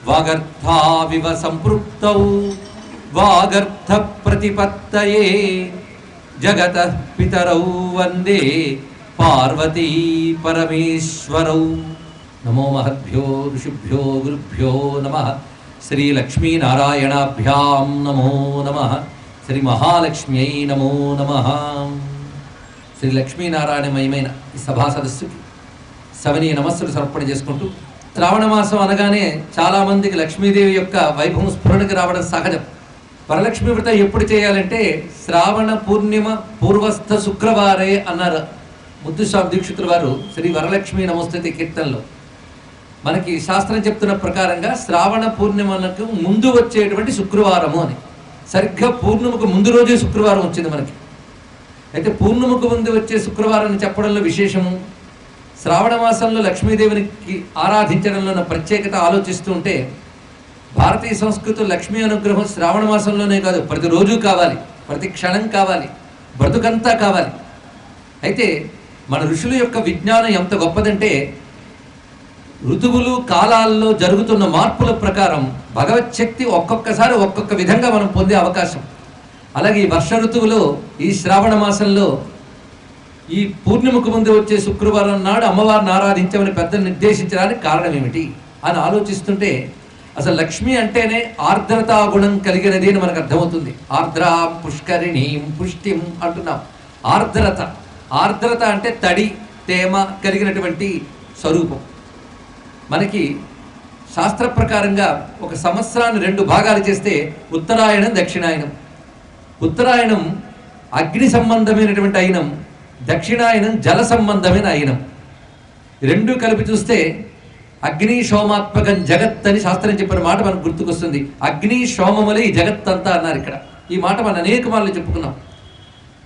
వాగర్థావివ సంపృక్తౌ వాగర్థ ప్రతిపత్తయే జగతః పితరౌ వందే పార్వతీ పరమేశ్వరౌ. నమో మహద్భ్యో ఋషిభ్యో గురుభ్యో నమః. శ్రీ లక్ష్మీనారాయణాభ్యాం నమో నమః. శ్రీ మహాలక్ష్మ్యై నమో నమః. శ్రీ లక్ష్మీనారాయణమయమైన ఈ సభా సదస్సుకి సవనీయ నమస్సులు సమర్పణ చేసుకుంటూ, శ్రావణ మాసం అనగానే చాలామందికి లక్ష్మీదేవి యొక్క వైభవం స్ఫురణకి రావడం సహజం. వరలక్ష్మీ వ్రతం ఎప్పుడు చేయాలంటే శ్రావణ పూర్ణిమ పూర్వస్థ శుక్రవారే అన్నారు ముద్దుస్వామి దీక్షితుల వారు శ్రీ వరలక్ష్మీ నమోస్తుతి కీర్తనలో. మనకి శాస్త్రం చెప్తున్న ప్రకారంగా శ్రావణ పూర్ణిమలకు ముందు వచ్చేటువంటి శుక్రవారము అని, సరిగ్గా పూర్ణిమకు ముందు రోజే శుక్రవారం వచ్చింది మనకి. అయితే పూర్ణిమకు ముందు వచ్చే శుక్రవారం అని చెప్పడంలో విశేషము, శ్రావణ మాసంలో లక్ష్మీదేవికి ఆరాధించడంలో ఉన్న ప్రత్యేకత ఆలోచిస్తూ ఉంటే, భారతీయ సంస్కృతిలో లక్ష్మీ అనుగ్రహం శ్రావణ మాసంలోనే కాదు, ప్రతిరోజు కావాలి, ప్రతి క్షణం కావాలి, బ్రతుకంతా కావాలి. అయితే మన ఋషుల యొక్క విజ్ఞానం ఎంత గొప్పదంటే, ఋతువులు కాలాల్లో జరుగుతున్న మార్పుల ప్రకారం భగవచ్ఛక్తి ఒక్కొక్కసారి ఒక్కొక్క విధంగా మనం పొందే అవకాశం. అలాగే ఈ వర్ష ఋతువులో ఈ శ్రావణ మాసంలో ఈ పూర్ణిమకు ముందు వచ్చే శుక్రవారం నాడు అమ్మవారిని ఆరాధించమని పెద్దలు నిర్దేశించడానికి కారణం ఏమిటి అని ఆలోచిస్తుంటే, అసలు లక్ష్మి అంటేనే ఆర్ద్రతా గుణం కలిగినది అని మనకు అర్థమవుతుంది. ఆర్ద్రాం పుష్కరిణీం పుష్టిం అంటున్నాం. ఆర్ద్రత, ఆర్ద్రత అంటే తడి తేమ కలిగినటువంటి స్వరూపం. మనకి శాస్త్ర ప్రకారంగా ఒక సంవత్సరాన్ని 2 భాగాలు చేస్తే ఉత్తరాయణం దక్షిణాయనం. ఉత్తరాయణం అగ్ని సంబంధమైనటువంటి అయినం, దక్షిణాయనం జల సంబంధమైన అయినం. 2 కలిపి చూస్తే అగ్ని సోమాత్మకం జగత్ అని శాస్త్రం చెప్పిన మాట మనకు గుర్తుకొస్తుంది. అగ్ని సోమములే ఈ జగత్ అంతా అన్నారు ఇక్కడ. ఈ మాట మనం అనేక మార్లు చెప్పుకున్నాం.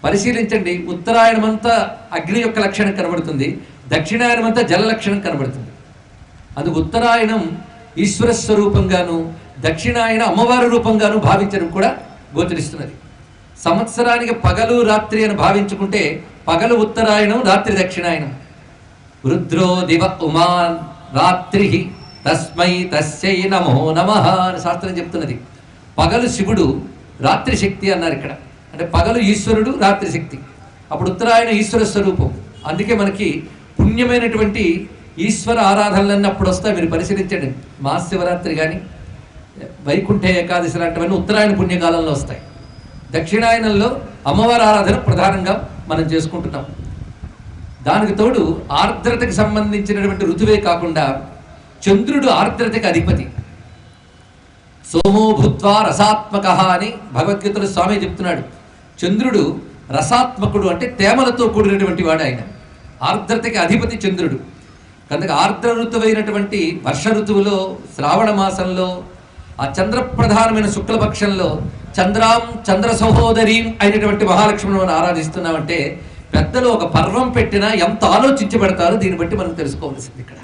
పరిశీలించండి, ఉత్తరాయణం అంతా అగ్ని యొక్క లక్షణం కనబడుతుంది, దక్షిణాయనం అంతా జల లక్షణం కనబడుతుంది. అది ఉత్తరాయణం ఈశ్వర స్వరూపంగాను, దక్షిణాయన అమ్మవారి రూపంగాను భావించడం కూడా గోచరిస్తున్నది. సంవత్సరానికి పగలు రాత్రి అని భావించుకుంటే పగలు ఉత్తరాయణం, రాత్రి దక్షిణాయనం. రుద్రో దివ ఉమాన్ రాత్రి తస్మై తస్యై నమో నమః అని శాస్త్రం చెప్తున్నది. పగలు శివుడు, రాత్రి శక్తి అన్నారు ఇక్కడ. అంటే పగలు ఈశ్వరుడు, రాత్రి శక్తి. అప్పుడు ఉత్తరాయణ ఈశ్వర స్వరూపం. అందుకే మనకి పుణ్యమైనటువంటి ఈశ్వర ఆరాధనలన్నీ అప్పుడు వస్తాయి. మీరు పరిశీలించండి, మహాశివరాత్రి కానీ వైకుంఠ ఏకాదశి లాంటివన్నీ ఉత్తరాయణ పుణ్యకాలంలో వస్తాయి. దక్షిణాయనంలో అమ్మవారి ఆరాధన ప్రధానంగా మనం చేసుకుంటున్నాం. దానికి తోడు ఆర్ద్రతకి సంబంధించినటువంటి ఋతువే కాకుండా చంద్రుడు ఆర్ద్రతకి అధిపతి. సోమో భూత్వా రసాత్మక అని భగవద్గీతలో స్వామి చెప్తున్నాడు. చంద్రుడు రసాత్మకుడు, అంటే తేమలతో కూడినటువంటి వాడు ఆయన. ఆర్ద్రతకి అధిపతి చంద్రుడు. కనుక ఆర్ద్ర ఋతువైనటువంటి వర్ష ఋతువులో శ్రావణ మాసంలో ఆ చంద్రప్రధానమైన శుక్లపక్షంలో చంద్రాం చంద్ర సహోదరీం అయినటువంటి మహాలక్ష్మిని మనం ఆరాధిస్తున్నామంటే, పెద్దలు ఒక పర్వం పెట్టినా ఎంత ఆలోచించి పెడతారో దీన్ని బట్టి మనం తెలుసుకోవాల్సింది ఇక్కడ.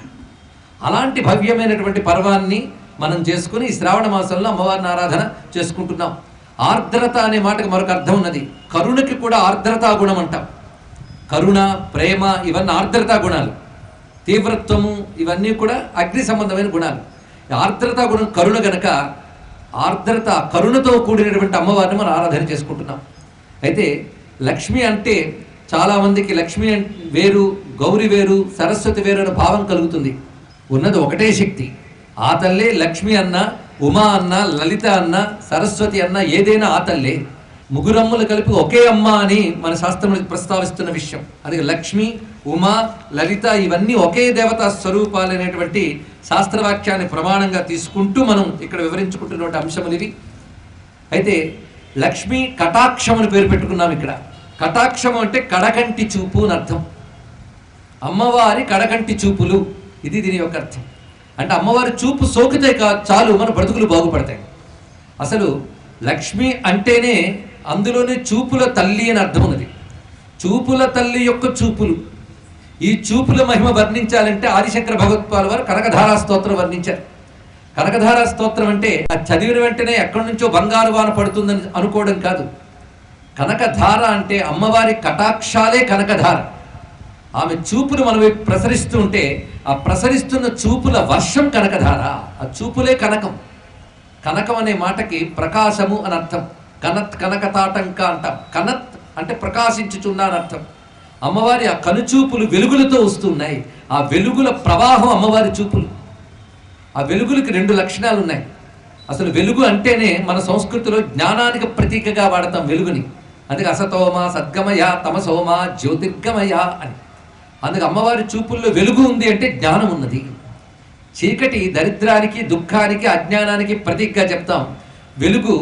అలాంటి భవ్యమైనటువంటి పర్వాన్ని మనం చేసుకుని ఈ శ్రావణ మాసంలో అమ్మవారిని ఆరాధన చేసుకుంటున్నాం. ఆర్ద్రత అనే మాటకు మరొక అర్థం ఉన్నది. కరుణకి కూడా ఆర్ద్రతా గుణం అంటాం. కరుణ, ప్రేమ ఇవన్నీ ఆర్ద్రతా గుణాలు. తీవ్రత్వము ఇవన్నీ కూడా అగ్ని సంబంధమైన గుణాలు. ఆర్ద్రతా గుణం కరుణ గనక ఆర్ద్రత, కరుణతో కూడినటువంటి అమ్మవారిని మనం ఆరాధన చేసుకుంటున్నాం. అయితే లక్ష్మి అంటే చాలామందికి లక్ష్మి వేరు, గౌరి వేరు, సరస్వతి వేరు అనే భావం కలుగుతుంది. ఉన్నది ఒకటే శక్తి. ఆ తల్లే లక్ష్మి అన్న, ఉమా అన్న, లలిత అన్న, సరస్వతి అన్న ఏదైనా ఆ తల్లే. ముగ్గురమ్మలు కలిపి ఒకే అమ్మ అని మన శాస్త్రంలో ప్రస్తావిస్తున్న విషయం. అది లక్ష్మి, ఉమా, లలిత ఇవన్నీ ఒకే దేవతా స్వరూపాలు అనేటువంటి శాస్త్రవాక్యాన్ని ప్రమాణంగా తీసుకుంటూ మనం ఇక్కడ వివరించుకుంటున్నటువంటి అంశములు ఇవి. అయితే లక్ష్మి కటాక్షం అని పేరు పెట్టుకున్నాం ఇక్కడ. కటాక్షము అంటే కడకంటి చూపు అని అర్థం. అమ్మవారి కడకంటి చూపులు, ఇది దీని యొక్క అర్థం. అంటే అమ్మవారి చూపు సోకితే చాలు మన బ్రతుకులు బాగుపడతాయి. అసలు లక్ష్మి అంటేనే అందులోనే చూపుల తల్లి అని అర్థం ఉన్నది. చూపుల తల్లి యొక్క చూపులు. ఈ చూపుల మహిమ వర్ణించాలంటే ఆదిశంకర భగవత్పాల వారు కనకధారా స్తోత్రం వర్ణించారు. కనకధారా స్తోత్రం అంటే అది చదివిన వెంటనే ఎక్కడి నుంచో బంగారు వాన పడుతుందని అనుకోవడం కాదు. కనకధార అంటే అమ్మవారి కటాక్షాలే కనకధార. ఆమె చూపులు మన వైపు ప్రసరిస్తూ ఉంటే ఆ ప్రసరిస్తున్న చూపుల వర్షం కనకధార. ఆ చూపులే కనకం. కనకం అనే మాటకి ప్రకాశము అని అర్థం. కనత్ కనకతాటంక అంటాం. కనత్ అంటే ప్రకాశించుచున్నా అని అర్థం. అమ్మవారి ఆ కనుచూపులు వెలుగులతో వస్తున్నాయి. ఆ వెలుగుల ప్రవాహం అమ్మవారి చూపులు. ఆ వెలుగులకి 2 లక్షణాలు ఉన్నాయి. అసలు వెలుగు అంటేనే మన సంస్కృతిలో జ్ఞానానికి ప్రతీకగా వాడతాం వెలుగుని. అందుకే అసతోమ సద్గమయ తమసోమ జ్యోతిర్గమయ అని. అందుకే అమ్మవారి చూపుల్లో వెలుగు ఉంది అంటే జ్ఞానం ఉన్నది. చీకటి దరిద్రానికి, దుఃఖానికి, అజ్ఞానానికి ప్రతీకగా చెప్తాం. వెలుగు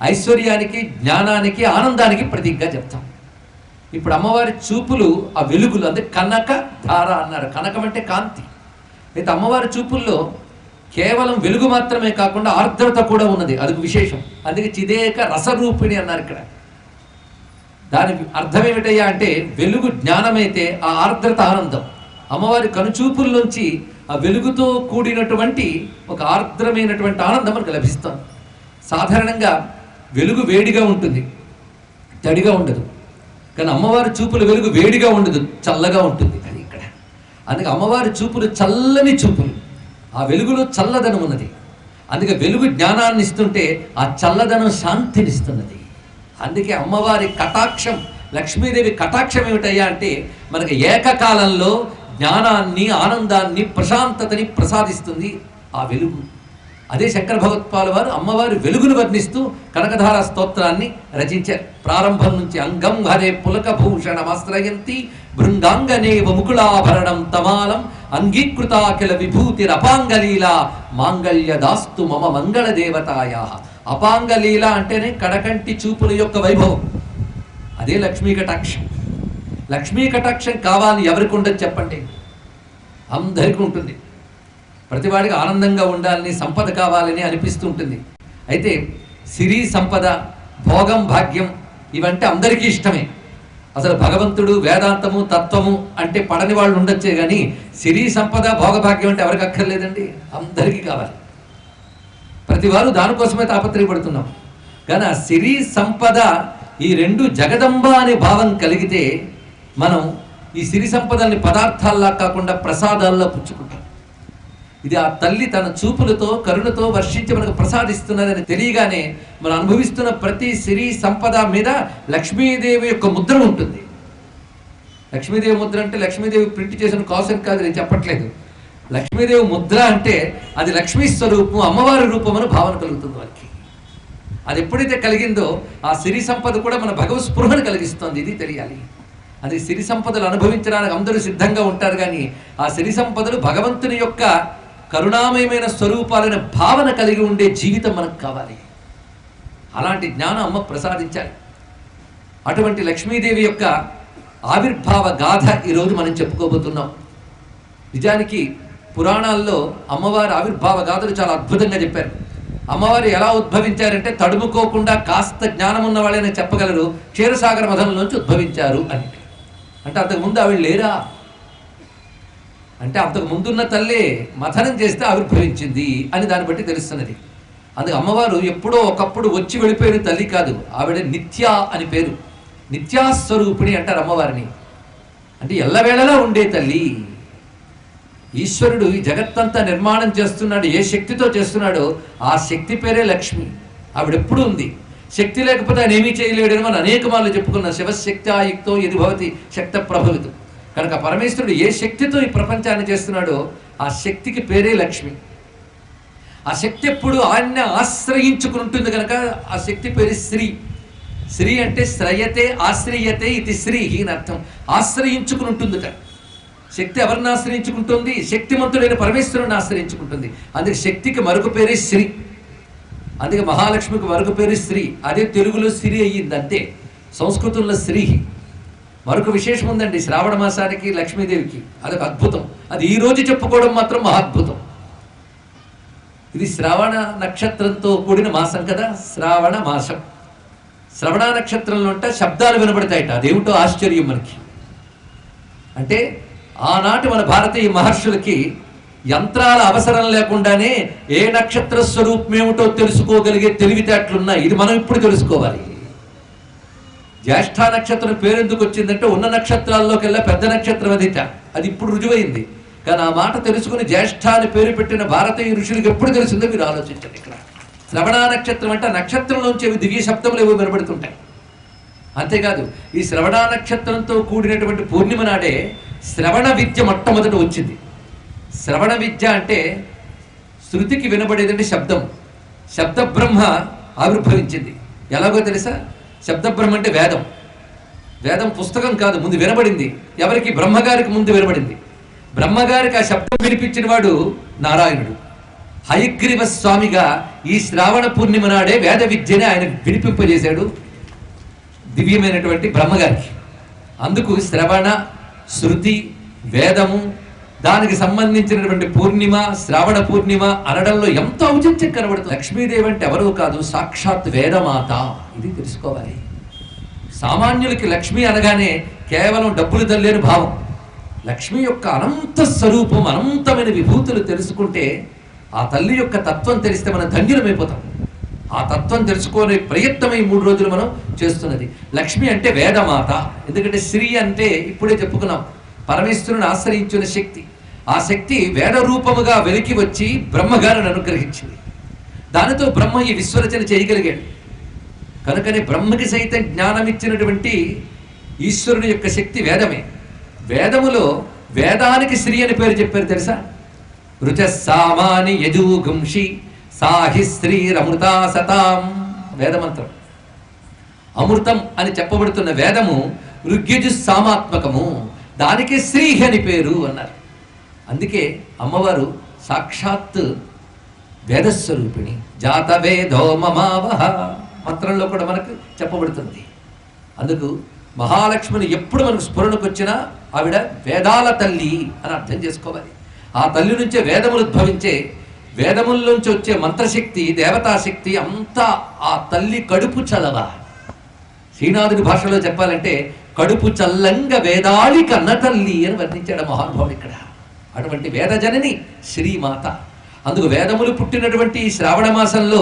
ఐశ్వర్యానికి, జ్ఞానానికి, ఆనందానికి ప్రతీకగా చెప్తాం. ఇప్పుడు అమ్మవారి చూపులు ఆ వెలుగులు, అంటే కనక ధార అన్నారు. కనకం అంటే కాంతి. అయితే అమ్మవారి చూపుల్లో కేవలం వెలుగు మాత్రమే కాకుండా ఆర్ద్రత కూడా ఉన్నది. అది విశేషం. అందుకే చిదేక రసరూపిణి అన్నారు ఇక్కడ. దాని అర్థం ఏమిటయ్యా అంటే వెలుగు జ్ఞానమైతే ఆ ఆర్ద్రత ఆనందం. అమ్మవారి కనుచూపుల్లోంచి ఆ వెలుగుతో కూడినటువంటి ఒక ఆర్ద్రమైనటువంటి ఆనందం మనకు లభిస్తుంది. సాధారణంగా వెలుగు వేడిగా ఉంటుంది, తడిగా ఉండదు. కానీ అమ్మవారి చూపుల వెలుగు వేడిగా ఉండదు, చల్లగా ఉంటుంది. అది ఇక్కడ. అందుకే అమ్మవారి చూపులు చల్లని చూపులు. ఆ వెలుగులో చల్లదనం ఉన్నది. అందుకే వెలుగు జ్ఞానాన్ని ఇస్తుంటే ఆ చల్లదనం శాంతినిస్తున్నది. అందుకే అమ్మవారి కటాక్షం, లక్ష్మీదేవి కటాక్షం ఏమిటయ్యా అంటే మనకి ఏకకాలంలో జ్ఞానాన్ని, ఆనందాన్ని, ప్రశాంతతని ప్రసాదిస్తుంది ఆ వెలుగు. అదే శంకర భగవత్పాల వారు అమ్మవారి వెలుగును వర్ణిస్తూ కనకధార స్తోత్రాన్ని రచించారు. ప్రారంభం నుంచి అంగం హరే పులక భూషణమాశ్రయంతి భృంగాంగనేవ ముకుళాభరణం తమాలం అంగీకృతాఖిల విభూతిరపాంగలీలా మాంగళ్య దాస్తు మమ మంగళ దేవతాయా. అపాంగలీల అంటేనే కడకంటి చూపుల యొక్క వైభవం. అదే లక్ష్మీ కటాక్షం. లక్ష్మీ కటాక్షం కావాలి ఎవరికి ఉండదు చెప్పండి? అందరికీ ఉంటుంది. ప్రతివాడికి ఆనందంగా ఉండాలని, సంపద కావాలని అనిపిస్తూ ఉంటుంది. అయితే సిరి సంపద, భోగం, భాగ్యం ఇవంటే అందరికీ ఇష్టమే. అసలు భగవంతుడు, వేదాంతము, తత్వము అంటే పడని వాళ్ళు ఉండొచ్చే కానీ సిరి సంపద, భోగభాగ్యం అంటే ఎవరికి అక్కర్లేదండి, అందరికీ కావాలి. ప్రతివారు దానికోసమే తాపత్రయపడుతున్నాం. కానీ ఆ సిరి సంపద ఈ 2 జగదంబ అనే భావం కలిగితే మనం ఈ సిరి సంపదల్ని పదార్థాల్లా కాకుండా ప్రసాదాల్లో పుచ్చుకుంటాం. ఇది ఆ తల్లి తన చూపులతో, కరుణతో వర్షించి మనకు ప్రసాదిస్తున్నదని తెలియగానే మనం అనుభవిస్తున్న ప్రతి సిరి సంపద మీద లక్ష్మీదేవి యొక్క ముద్ర ఉంటుంది. లక్ష్మీదేవి ముద్ర అంటే లక్ష్మీదేవి ప్రింట్ చేసిన కాసన్ కాదు, నేను చెప్పట్లేదు. లక్ష్మీదేవి ముద్ర అంటే అది లక్ష్మీ స్వరూపం, అమ్మవారి రూపం అని భావన కలుగుతుంది వారికి. అది ఎప్పుడైతే కలిగిందో ఆ సిరి సంపద కూడా మన భగవత్ స్పృహను కలిగిస్తుంది. ఇది తెలియాలి. అది సిరి సంపదలు అనుభవించడానికి అందరూ సిద్ధంగా ఉంటారు కానీ ఆ సిరి సంపదలు భగవంతుని యొక్క కరుణామయమైన స్వరూపాలైన భావన కలిగి ఉండే జీవితం మనకు కావాలి. అలాంటి జ్ఞానం అమ్మ ప్రసాదించాలి. అటువంటి లక్ష్మీదేవి యొక్క ఆవిర్భావ గాథ ఈరోజు మనం చెప్పుకోబోతున్నాం. నిజానికి పురాణాల్లో అమ్మవారి ఆవిర్భావ గాథలు చాలా అద్భుతంగా చెప్పారు. అమ్మవారు ఎలా ఉద్భవించారంటే తడుముకోకుండా కాస్త జ్ఞానం ఉన్న వాళ్ళైనా చెప్పగలరు క్షీరసాగర మథనంలోంచి ఉద్భవించారు అని. అంటే అంతకుముందు ఆవిడ లేరా అంటే అంతకు ముందున్న తల్లే మథనం చేస్తే ఆవిర్భవించింది అని దాన్ని బట్టి తెలుస్తున్నది. అందుకే అమ్మవారు ఎప్పుడో ఒకప్పుడు వచ్చి వెళ్ళిపోయిన తల్లి కాదు, ఆవిడ నిత్య అని పేరు. నిత్యాస్వరూపిణి అంటారు అమ్మవారిని. అంటే ఎల్లవేళలా ఉండే తల్లి. ఈశ్వరుడు ఈ జగత్తంతా నిర్మాణం చేస్తున్నాడు, ఏ శక్తితో చేస్తున్నాడో ఆ శక్తి పేరే లక్ష్మి. ఆవిడెప్పుడు ఉంది. శక్తి లేకపోతే ఆయన ఏమీ చేయలేడని మనం అనేక మార్లు చెప్పుకున్నాం. శివశక్త్యాయుక్తో యది భవతి శక్త ప్రభవితం. కనుక పరమేశ్వరుడు ఏ శక్తితో ఈ ప్రపంచాన్ని చేస్తున్నాడో ఆ శక్తికి పేరే లక్ష్మి. ఆ శక్తి ఎప్పుడు ఆయన్ని ఆశ్రయించుకుని ఉంటుంది కనుక ఆ శక్తి పేరు శ్రీ. శ్రీ అంటే శ్రయతే ఆశ్రయతే ఇది శ్రీ అని అర్థం. ఆశ్రయించుకుని ఉంటుందిట. శక్తి ఎవరిని ఆశ్రయించుకుంటుంది? శక్తిమంతుడైన పరమేశ్వరుని ఆశ్రయించుకుంటుంది. అందుకే శక్తికి మరొక పేరే శ్రీ. అందుకే మహాలక్ష్మికి మరొక పేరు శ్రీ. అదే తెలుగులో శ్రీ అయ్యింది అంతే. సంస్కృతంలో శ్రీ. మరొక విశేషం ఉందండి శ్రావణ మాసానికి లక్ష్మీదేవికి. అదొక అద్భుతం. అది ఈ రోజు చెప్పుకోవడం మాత్రం మహాద్భుతం. ఇది శ్రావణ నక్షత్రంతో కూడిన మాసం కదా, శ్రావణ మాసం. శ్రవణ నక్షత్రంలో ఉంటే శబ్దాలు వినబడతాయట. అదేమిటో ఆశ్చర్యం మనకి. అంటే ఆనాటి మన భారతీయ మహర్షులకి యంత్రాల అవసరం లేకుండానే ఏ నక్షత్ర స్వరూపం ఏమిటో తెలుసుకోగలిగే తెలివితేటలున్నాయి. ఇది మనం ఇప్పుడు తెలుసుకోవాలి. జ్యేష్ఠ నక్షత్రం పేరెందుకు వచ్చిందంటే ఉన్న నక్షత్రాల్లోకెల్లా పెద్ద నక్షత్రం అదిట. అది ఇప్పుడు రుజువైంది. కానీ ఆ మాట తెలుసుకుని జ్యేష్ఠ అని పేరు పెట్టిన భారతీయ ఋషులకు ఎప్పుడు తెలిసిందో మీరు ఆలోచించండి. ఇక్కడ శ్రవణ నక్షత్రం అంటే నక్షత్రంలోంచి దివ్య శబ్దములు ఏవో వినబడుతుంటాయి. అంతేకాదు ఈ శ్రవణ నక్షత్రంతో కూడినటువంటి పూర్ణిమ నాడే శ్రవణ విద్య మొట్టమొదట వచ్చింది. శ్రవణ విద్య అంటే శృతికి వినబడేదంటే శబ్దం. శబ్ద బ్రహ్మ ఆవిర్భవించింది. ఎలాగో తెలుసా? శబ్ద బ్రహ్మ అంటే వేదం. వేదం పుస్తకం కాదు, ముందు వినబడింది. ఎవరికి? బ్రహ్మగారికి ముందు వినబడింది. బ్రహ్మగారికి ఆ శబ్దం వినిపించిన వాడు నారాయణుడు. హయగ్రీవ స్వామిగా ఈ శ్రావణ పూర్ణిమ నాడే వేద విద్యని ఆయన వినిపింపజేశాడు దివ్యమైనటువంటి బ్రహ్మగారికి. అందుకు శ్రవణ, శృతి, వేదము, దానికి సంబంధించినటువంటి పూర్ణిమ, శ్రావణ పూర్ణిమ అనడంలో ఎంత ఔచిత్యం కనబడుతుంది. లక్ష్మీదేవి అంటే ఎవరో కాదు, సాక్షాత్ వేదమాత. ఇది తెలుసుకోవాలి. సామాన్యులకి లక్ష్మి అనగానే కేవలం డబ్బులు తల్లేని భావం. లక్ష్మి యొక్క అనంత స్వరూపం, అనంతమైన విభూతులు తెలుసుకుంటే, ఆ తల్లి యొక్క తత్వం తెలిస్తే మనం ధన్యులమైపోతాం. ఆ తత్వం తెలుసుకునే ప్రయత్నమై 3 రోజులు మనం చేస్తున్నది. లక్ష్మి అంటే వేదమాత. ఎందుకంటే శ్రీ అంటే ఇప్పుడే చెప్పుకున్నాం, పరమేశ్వరుని ఆశ్రయించిన శక్తి. ఆ శక్తి వేద రూపముగా వెలికి వచ్చి బ్రహ్మగారిని అనుగ్రహించింది. దానితో బ్రహ్మ ఈ విశ్వరచన చేయగలిగాడు. కనుకనే బ్రహ్మకి సైతం జ్ఞానం ఇచ్చినటువంటి ఈశ్వరుని యొక్క శక్తి వేదమే. వేదములో వేదానికి శ్రీ అని పేరు చెప్పారు తెలుసా? రుచ సామాని యజూగుంషి సాహి శ్రీరమృతా సతాం. వేదమంత్రం. అమృతం అని చెప్పబడుతున్న వేదము ఋగ్యజు సామాత్మకము, దానికి శ్రీ అని పేరు అన్నారు. అందుకే అమ్మవారు సాక్షాత్ వేదస్వరూపిణి. జాత వేదో మమావహ మంత్రంలో కూడా మనకు చెప్పబడుతుంది. అందుకు మహాలక్ష్మిని ఎప్పుడు మనకు స్ఫురణకు వచ్చినా ఆవిడ వేదాల తల్లి అని అర్థం చేసుకోవాలి. ఆ తల్లి నుంచే వేదములు ఉద్భవించే, వేదముల్లోంచి వచ్చే మంత్రశక్తి, దేవతాశక్తి అంతా ఆ తల్లి కడుపు చలవ. శ్రీనాథుడి భాషలో చెప్పాలంటే కడుపు చల్లంగా వేదాళి కన్న తల్లి అని వర్ణించాడు మహానుభావుడు ఇక్కడ. అటువంటి వేదజనని శ్రీమాత. అందుకు వేదములు పుట్టినటువంటి శ్రావణ మాసంలో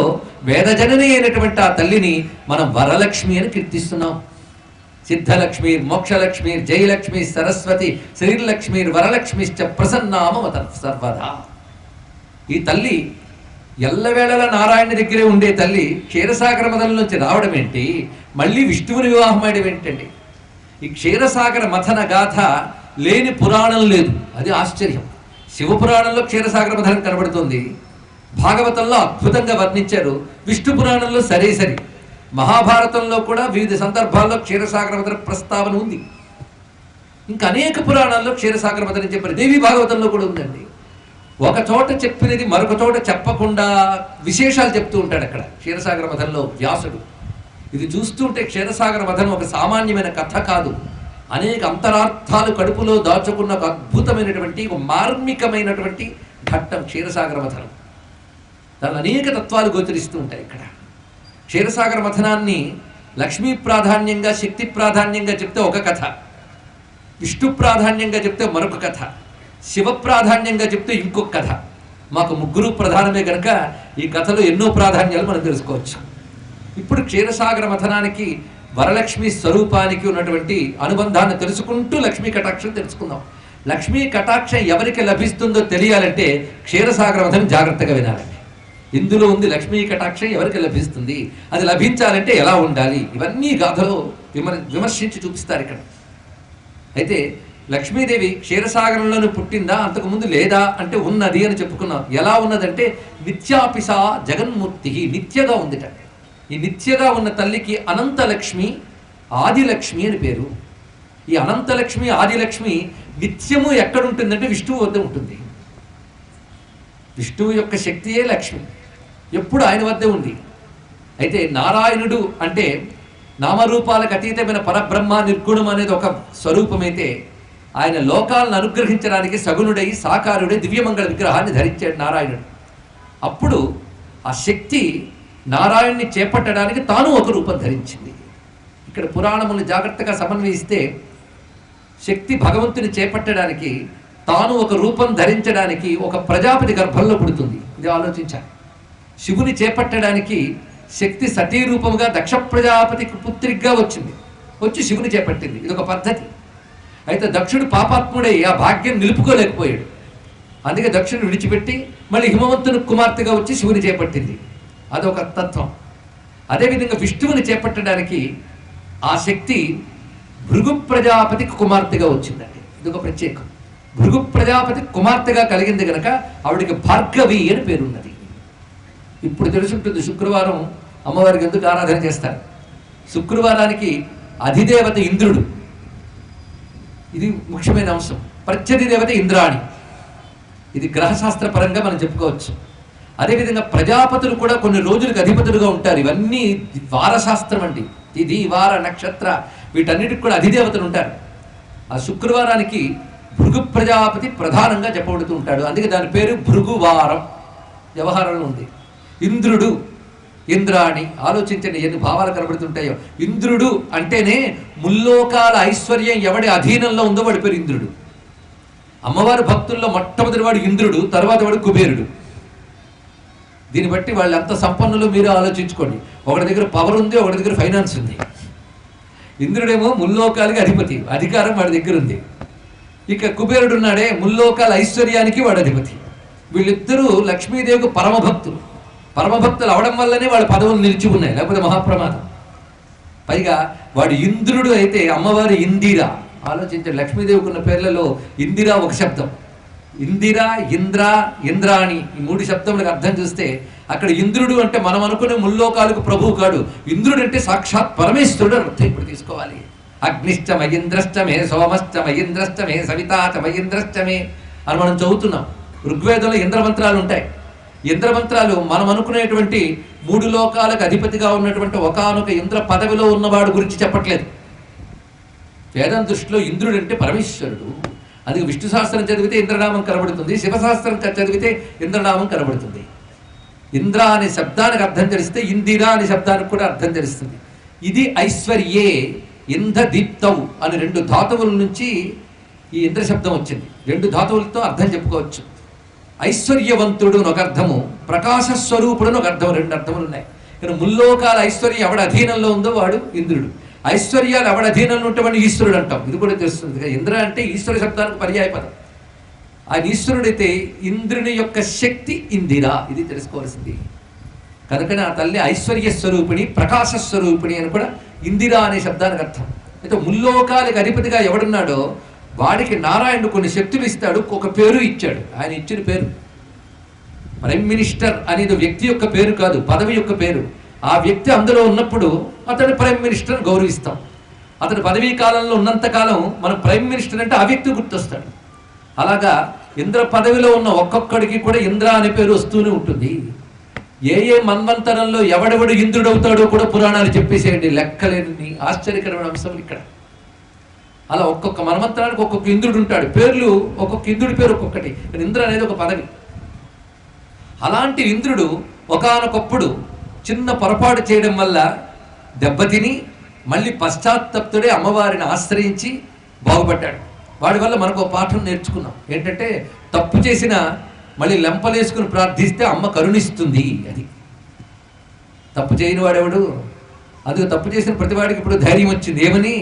వేదజనని అయినటువంటి ఆ తల్లిని మనం వరలక్ష్మి అని కీర్తిస్తున్నాం. సిద్ధలక్ష్మి, మోక్షలక్ష్మి, జయలక్ష్మి, సరస్వతి, శ్రీలక్ష్మి, వరలక్ష్మిశ్చ ప్రసన్నామవత సర్వదా. ఈ తల్లి ఎల్లవేళల నారాయణ దగ్గరే ఉండే తల్లి క్షీరసాగర మథనం నుంచి రావడం ఏంటి, మళ్ళీ విష్ణువుని వివాహం అయ్యడం ఏంటండి? ఈ క్షీరసాగర మథన గాథ లేని పురాణం లేదు. అది ఆశ్చర్యం. శివపురాణంలో క్షీరసాగర మథనం కనబడుతుంది, భాగవతంలో అద్భుతంగా వర్ణించారు, విష్ణు పురాణంలో సరే సరి, మహాభారతంలో కూడా వివిధ సందర్భాల్లో క్షీరసాగర మథన ప్రస్తావన ఉంది. ఇంకా అనేక పురాణాల్లో క్షీరసాగర మథనం చెప్పారు. దేవి భాగవతంలో కూడా ఉందండి. ఒక చోట చెప్పినది మరొక చోట చెప్పకుండా విశేషాలు చెప్తూ ఉంటాడు అక్కడ క్షీరసాగర మథనంలో వ్యాసుడు. ఇది చూస్తుంటే క్షీరసాగర మథనం ఒక సామాన్యమైన కథ కాదు, అనేక అంతరార్థాలు కడుపులో దాచుకున్న ఒక అద్భుతమైనటువంటి, ఒక మార్మికమైనటువంటి ఘట్టం క్షీరసాగర మథనం. దానిలో అనేక తత్వాలు గోచరిస్తూ ఉంటాయి. ఇక్కడ క్షీరసాగర మథనాన్ని లక్ష్మీ ప్రాధాన్యంగా, శక్తి ప్రాధాన్యంగా చెప్తే ఒక కథ, విష్ణు ప్రాధాన్యంగా చెప్తే మరొక కథ, శివ ప్రాధాన్యంగా చెప్తే ఇంకొక కథ. మాకు ముగ్గురు ప్రధానమే కనుక ఈ కథలో ఎన్నో ప్రాధాన్యాలు మనం తెలుసుకోవచ్చు. ఇప్పుడు క్షీరసాగర మథనానికి, వరలక్ష్మి స్వరూపానికి ఉన్నటువంటి అనుబంధాన్ని తెలుసుకుంటూ లక్ష్మీ కటాక్షం తెలుసుకుందాం. లక్ష్మీ కటాక్షం ఎవరికి లభిస్తుందో తెలియాలంటే క్షీరసాగర మథనం జాగ్రత్తగా వినాలండి. ఇందులో ఉంది లక్ష్మీ కటాక్షం ఎవరికి లభిస్తుంది, అది లభించాలంటే ఎలా ఉండాలి, ఇవన్నీ గాథలో విమర్శించి చూపిస్తారు ఇక్కడ. అయితే లక్ష్మీదేవి క్షీరసాగరంలోనే పుట్టిందా, అంతకుముందు లేదా అంటే ఉన్నది అని చెప్పుకున్నాం. ఎలా ఉన్నదంటే నిత్యాపిసా జగన్మూర్తి, నిత్యగా ఉందిట. ఈ నిత్యగా ఉన్న తల్లికి అనంతలక్ష్మి, ఆదిలక్ష్మి అని పేరు. ఈ అనంతలక్ష్మి, ఆదిలక్ష్మి నిత్యము ఎక్కడుంటుందంటే విష్ణువు వద్ద ఉంటుంది. విష్ణువు యొక్క శక్తియే లక్ష్మి, ఎప్పుడు ఆయన వద్దే ఉంది. అయితే నారాయణుడు అంటే నామరూపాలకు అతీతమైన పరబ్రహ్మ నిర్గుణం అనేది ఒక స్వరూపమైతే, ఆయన లోకాలను అనుగ్రహించడానికి సగుణుడై సాకారుడై దివ్యమంగళ విగ్రహాన్ని ధరించాడు నారాయణుడు. అప్పుడు ఆ శక్తి నారాయణ్ణి చేపట్టడానికి తాను ఒక రూపం ధరించింది. ఇక్కడ పురాణములు జాగ్రత్తగా సమన్వయిస్తే శక్తి భగవంతుని చేపట్టడానికి, తాను ఒక రూపం ధరించడానికి ఒక ప్రజాపతి గర్భంలో పుడుతుంది. ఇది ఆలోచించాలి. శివుని చేపట్టడానికి శక్తి సతీ రూపముగా దక్ష ప్రజాపతికి పుత్రికగా వచ్చింది. వచ్చి శివుని చేపట్టింది. ఇది ఒక పద్ధతి. అయితే దక్షుడు పాపాత్ముడై ఆ భాగ్యం నిలుపుకోలేకపోయాడు. అందుకే దక్షుడు విడిచిపెట్టి మళ్ళీ హిమవంతుని కుమార్తెగా వచ్చి శివుని చేపట్టింది. అదొక తత్వం. అదేవిధంగా విష్ణువుని చేపట్టడానికి ఆ శక్తి భృగు ప్రజాపతి కుమార్తెగా వచ్చిందండి. ఇదొక ప్రత్యేకం. భృగు ప్రజాపతి కుమార్తెగా కలిగింది కనుక ఆవిడికి భార్గవి అని పేరున్నది. ఇప్పుడు తెలుసుంటుంది శుక్రవారం అమ్మవారికి ఎందుకు ఆరాధన చేస్తారు. శుక్రవారానికి అధిదేవత ఇంద్రుడు, ఇది ముఖ్యమైన అంశం. ప్రత్యధి దేవత ఇంద్రాణి, ఇది గ్రహశాస్త్ర పరంగా మనం చెప్పుకోవచ్చు. అదేవిధంగా ప్రజాపతులు కూడా కొన్ని రోజులకు అధిపతులుగా ఉంటారు. ఇవన్నీ వారశాస్త్రం అండి. తిథి వార నక్షత్ర వీటన్నిటికి కూడా అధిదేవతలు ఉంటారు. ఆ శుక్రవారానికి భృగు ప్రజాపతి ప్రధానంగా చెప్పబడుతూ ఉంటాడు. అందుకే దాని పేరు భృగువారం. వ్యవహారంలో ఉంది. ఇంద్రుడు, ఇంద్రాణి, ఆలోచించండి ఎన్ని భావాలు కనబడుతుంటాయో. ఇంద్రుడు అంటేనే ముల్లోకాల ఐశ్వర్యం ఎవడి అధీనంలో ఉందో వాడి పేరు ఇంద్రుడు. అమ్మవారి భక్తుల్లో మొట్టమొదటి వాడు ఇంద్రుడు, తర్వాత వాడు కుబేరుడు. దీన్ని బట్టి వాళ్ళు ఎంత సంపన్నులు మీరు ఆలోచించుకోండి. ఒకటి దగ్గర పవర్ ఉంది, ఒకటి దగ్గర ఫైనాన్స్ ఉంది. ఇంద్రుడేమో ముల్లోకాలకి అధిపతి, అధికారం వాడి దగ్గర ఉంది. ఇక కుబేరుడు ఉన్నాడే ముల్లోకాల ఐశ్వర్యానికి వాడు అధిపతి. వీళ్ళిద్దరూ లక్ష్మీదేవికి పరమభక్తులు. పరమభక్తులు అవడం వల్లనే వాళ్ళ పదవులు నిలిచి ఉన్నాయి, లేకపోతే మహాప్రమాదం. పైగా వాడు ఇంద్రుడు అయితే అమ్మవారి ఇందిరా. ఆలోచించండి, లక్ష్మీదేవికి ఉన్న పేర్లలో ఇందిరా ఒక శబ్దం. ఇందిర, ఇంద్ర, ఇంద్రాణి, ఈ మూడు శబ్దములకు అర్థం చూస్తే అక్కడ ఇంద్రుడు అంటే మనం అనుకునే ముల్లోకాలకు ప్రభువు కాడు. ఇంద్రుడు అంటే సాక్షాత్ పరమేశ్వరుడు అర్థం ఇప్పుడు తీసుకోవాలి. అగ్నిష్టమయింద్రష్టమే, సోమష్టమయింద్రష్టమే, సవితాచమయింద్రష్టమే అని మనం చదువుతున్నాం. ఋగ్వేదంలో ఇంద్రమంత్రాలు ఉంటాయి. ఇంద్రమంత్రాలు మనం అనుకునేటువంటి మూడు లోకాలకు అధిపతిగా ఉన్నటువంటి ఒకానొక ఇంద్ర పదవిలో ఉన్నవాడు గురించి చెప్పట్లేదు. వేదం దృష్టిలో ఇంద్రుడు అంటే పరమేశ్వరుడు. అందుకే విష్ణు సహస్రం చదివితే ఇంద్రనామం కనబడుతుంది, శివశాస్త్రం చదివితే ఇంద్రనామం కనబడుతుంది. ఇంద్ర అనే శబ్దానికి అర్థం తెలిస్తే ఇందిరా అనే శబ్దానికి కూడా అర్థం తెలుస్తుంది. ఇది ఐశ్వర్యే ఇంద్రదీప్తౌ అని రెండు ధాతువుల నుంచి ఈ ఇంద్ర శబ్దం వచ్చింది. రెండు ధాతువులతో అర్థం చెప్పుకోవచ్చు. ఐశ్వర్యవంతుడు అని ఒక అర్థము, ప్రకాశస్వరూపుడు అని ఒక అర్థం, రెండు అర్థములు ఉన్నాయి. కానీ ముల్లోకాల ఐశ్వర్యం ఎవడ అధీనంలో ఉందో వాడు ఇంద్రుడు. ఐశ్వర్యాలు ఎవడ అధీనంలో ఉంటే ఈశ్వరుడు అంటాం. ఇది కూడా తెలుస్తుంది. ఇంద్ర అంటే ఈశ్వర శబ్దానికి పర్యాయ పదం. ఆయన ఈశ్వరుడైతే ఇంద్రుని యొక్క శక్తి ఇందిరా, ఇది తెలుసుకోవాల్సింది. కనుకనే ఆ తల్లి ఐశ్వర్య స్వరూపిణి, ప్రకాశ స్వరూపిణి అని కూడా ఇందిరా అనే శబ్దానికి అర్థం. అయితే ముల్లోకాలకు అధిపతిగా ఎవడున్నాడో వాడికి నారాయణుడు కొన్ని శక్తులు ఇస్తాడు, ఒక పేరు ఇచ్చాడు. ఆయన ఇచ్చిన పేరు ప్రైమ్ మినిస్టర్ అనేది వ్యక్తి యొక్క పేరు కాదు, పదవి యొక్క పేరు. ఆ వ్యక్తి అందులో ఉన్నప్పుడు అతడు ప్రైమ్ మినిస్టర్ గౌరవిస్తాం. అతడు పదవీ కాలంలో ఉన్నంతకాలం మనం ప్రైమ్ మినిస్టర్ అంటే ఆ వ్యక్తి గుర్తొస్తాడు. అలాగా ఇంద్ర పదవిలో ఉన్న ఒక్కొక్కడికి కూడా ఇంద్ర అనే పేరు వస్తూనే ఉంటుంది. ఏ ఏ మన్వంతరంలో ఎవడెవడు ఇంద్రుడవుతాడో కూడా పురాణాలు చెప్పేసేయండి. లెక్కలేని ఆశ్చర్యకరమైన అంశం ఇక్కడ. అలా ఒక్కొక్క మన్వంతరానికి ఒక్కొక్క ఇంద్రుడు ఉంటాడు. పేర్లు ఒక్కొక్క ఇంద్రుడి పేరు ఒక్కొక్కటి. ఇంద్ర అనేది ఒక పదవి. అలాంటి ఇంద్రుడు ఒకానొకప్పుడు చిన్న పొరపాటు చేయడం వల్ల దెబ్బతిని మళ్ళీ పశ్చాత్తప్తుడే అమ్మవారిని ఆశ్రయించి బాగుపడ్డాడు. వాడి వల్ల మనకు ఒక పాఠం నేర్చుకున్నాం. ఏంటంటే తప్పు చేసిన మళ్ళీ లెంపలేసుకుని ప్రార్థిస్తే అమ్మ కరుణిస్తుంది. అది తప్పు చేయని వాడెవడు. అందుకు తప్పు చేసిన ప్రతివాడికి ఇప్పుడు ధైర్యం వచ్చింది. ఏమని?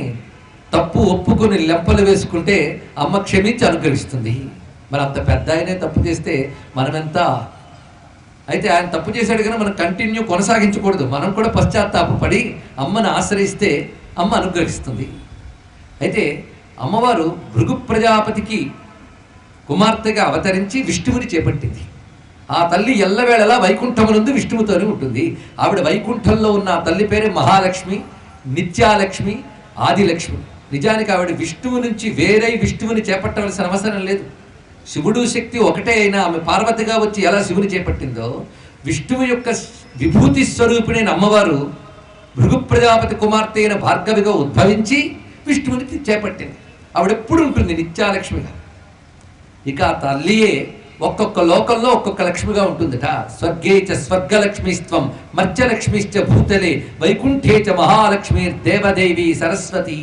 తప్పు ఒప్పుకొని లెంపలు వేసుకుంటే అమ్మ క్షమించి అనుగ్రహిస్తుంది. మరి అంత పెద్ద ఆయనే తప్పు చేస్తే మనమెంత. అయితే ఆయన తప్పు చేశాడు కానీ మనం కంటిన్యూ కొనసాగించకూడదు. మనం కూడా పశ్చాత్తాపడి అమ్మను ఆశ్రయిస్తే అమ్మ అనుగ్రహిస్తుంది. అయితే అమ్మవారు భృగు ప్రజాపతికి కుమార్తెగా అవతరించి విష్ణువుని చేపట్టింది. ఆ తల్లి ఎల్లవేళలా వైకుంఠమునందు విష్ణువుతోనే ఉంటుంది. ఆవిడ వైకుంఠంలో ఉన్న ఆ తల్లి పేరే మహాలక్ష్మి, నిత్యాలక్ష్మి, ఆదిలక్ష్మి. నిజానికి ఆవిడ విష్ణువు నుంచి వేరే విష్ణువుని చేపట్టవలసిన అవసరం లేదు. శివుడు శక్తి ఒకటే అయినా ఆమె పార్వతిగా వచ్చి ఎలా శివుని చేపట్టిందో విష్ణువు యొక్క విభూతి స్వరూపిణైన అమ్మవారు భృగు ప్రజాపతి కుమార్తె అయిన భార్గవిగా ఉద్భవించి విష్ణువుని చేపట్టింది. ఆవిడెప్పుడు ఉంటుంది నిత్యాలక్ష్మిగా. ఇక ఆ తల్లియే ఒక్కొక్క లోకంలో ఒక్కొక్క లక్ష్మిగా ఉంటుందట. స్వర్గే చ స్వర్గలక్ష్మిస్త్వం మత్స్యలక్ష్మిశ్చ భూతలే వైకుంఠే చ మహాలక్ష్మి దేవదేవి సరస్వతి.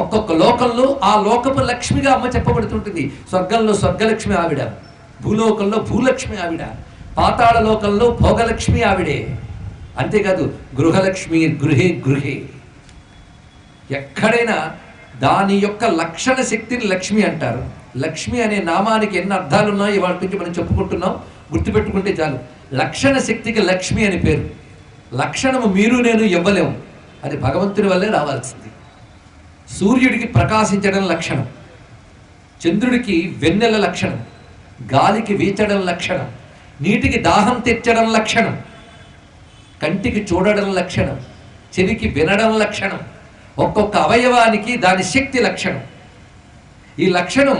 ఒక్కొక్క లోకంలో ఆ లోకపు లక్ష్మిగా అమ్మ చెప్పబడుతుంటుంది. స్వర్గంలో స్వర్గలక్ష్మి ఆవిడ, భూలోకంలో భూలక్ష్మి ఆవిడ, పాతాళ లోకంలో భోగలక్ష్మి ఆవిడే. అంతేకాదు గృహలక్ష్మి గృహే గృహే. ఎక్కడైనా దాని యొక్క లక్షణ శక్తిని లక్ష్మి అంటారు. లక్ష్మి అనే నామానికి ఎన్ని అర్థాలు ఉన్నాయో ఇవాళ నుంచి మనం చెప్పుకుంటున్నాం, గుర్తుపెట్టుకుంటే చాలు. లక్షణ శక్తికి లక్ష్మి అని పేరు. లక్షణము మీరు నేను ఇవ్వలేము, అది భగవంతుని వల్లే రావాల్సింది. సూర్యుడికి ప్రకాశించడం లక్షణం, చంద్రుడికి వెన్నెల లక్షణం, గాలికి వీచడం లక్షణం, నీటికి దాహం తెచ్చడం లక్షణం, కంటికి చూడడం లక్షణం, చెవికి వినడం లక్షణం, ఒక్కొక్క అవయవానికి దాని శక్తి లక్షణం. ఈ లక్షణం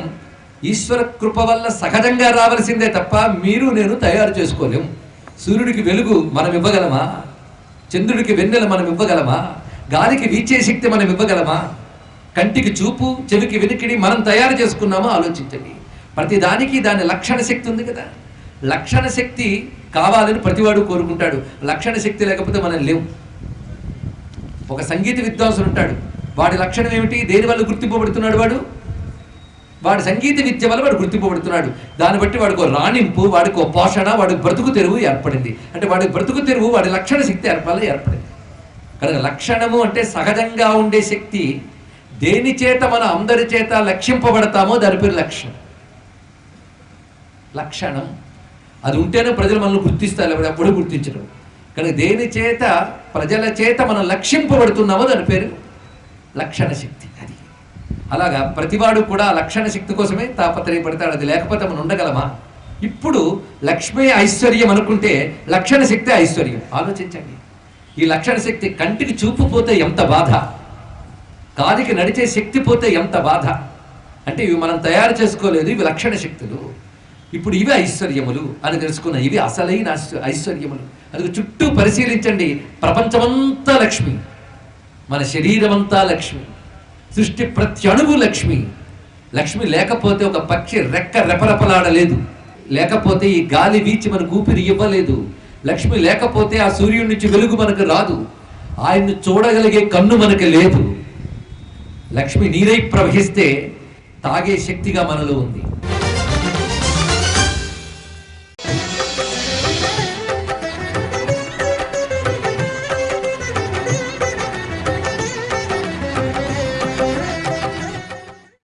ఈశ్వర కృప వల్ల సహజంగా రావలసిందే తప్ప మీరు నేను తయారు చేసుకోలేము. సూర్యుడికి వెలుగు మనం ఇవ్వగలమా? చంద్రుడికి వెన్నెల మనం ఇవ్వగలమా? గాలికి వీచే శక్తి మనం ఇవ్వగలమా? కంటికి చూపు, చెవికి వినికిడి మనం తయారు చేసుకున్నామా? ఆలోచించండి. ప్రతి దానికి దాని లక్షణ శక్తి ఉంది కదా. లక్షణ శక్తి కావాలని ప్రతివాడు కోరుకుంటాడు. లక్షణ శక్తి లేకపోతే మనం లేవు. ఒక సంగీత విద్వాంసుడు ఉంటాడు, వాడి లక్షణం ఏమిటి? దేని వల్ల గుర్తింపబడుతున్నాడు? వాడి సంగీత విద్య వల్ల వాడు గుర్తింపబడుతున్నాడు. దాన్ని బట్టి వాడికి రాణింపు, వాడికి పోషణ, వాడికి బ్రతుకు తెరువు ఏర్పడింది. అంటే వాడి బ్రతుకు తెరువు వాడి లక్షణ శక్తి ఏర్పడింది కనుక లక్షణము అంటే సహజంగా ఉండే శక్తి. దేని చేత మన అందరి చేత లక్షింపబడతామో దాని పేరు లక్షణం. లక్షణం అది ఉంటేనే ప్రజలు మనల్ని గుర్తిస్తారు, ఎప్పుడు గుర్తించడం. కనుక దేని చేత ప్రజల చేత మనం లక్షింపబడుతున్నామో దాని పేరు లక్షణ శక్తి. అది అలాగా ప్రతివాడు కూడా లక్షణ శక్తి కోసమే తాపత్రయపడతాడు. అది లేకపోతే మనం ఉండగలమా? ఇప్పుడు లక్ష్మీ ఐశ్వర్యం అనుకుంటే లక్షణ శక్తి ఐశ్వర్యం. ఆలోచించండి. ఈ లక్షణ శక్తి కంటికి చూపు పోతే ఎంత బాధ, కాలికి నడిచే శక్తి పోతే ఎంత బాధ. అంటే ఇవి మనం తయారు చేసుకోలేదు, ఇవి లక్షణ శక్తులు. ఇప్పుడు ఇవి ఐశ్వర్యములు అని తెలుసుకున్న, ఇవి అసలైన ఐశ్వర్యములు. అది చుట్టూ పరిశీలించండి, ప్రపంచమంతా లక్ష్మి, మన శరీరమంతా లక్ష్మి, సృష్టి ప్రతి అణువు లక్ష్మి. లక్ష్మి లేకపోతే ఒక పక్షి రెక్క రెపరెపలాడలేదు, లేకపోతే ఈ గాలి వీచి మనకు ఊపిరి ఇవ్వలేదు, లక్ష్మి లేకపోతే ఆ సూర్యుడి నుంచి వెలుగు మనకు రాదు, ఆయన్ని చూడగలిగే కన్ను మనకు లేదు. లక్ష్మి నీరై ప్రవహిస్తే తాగే శక్తిగా మనలో ఉంది.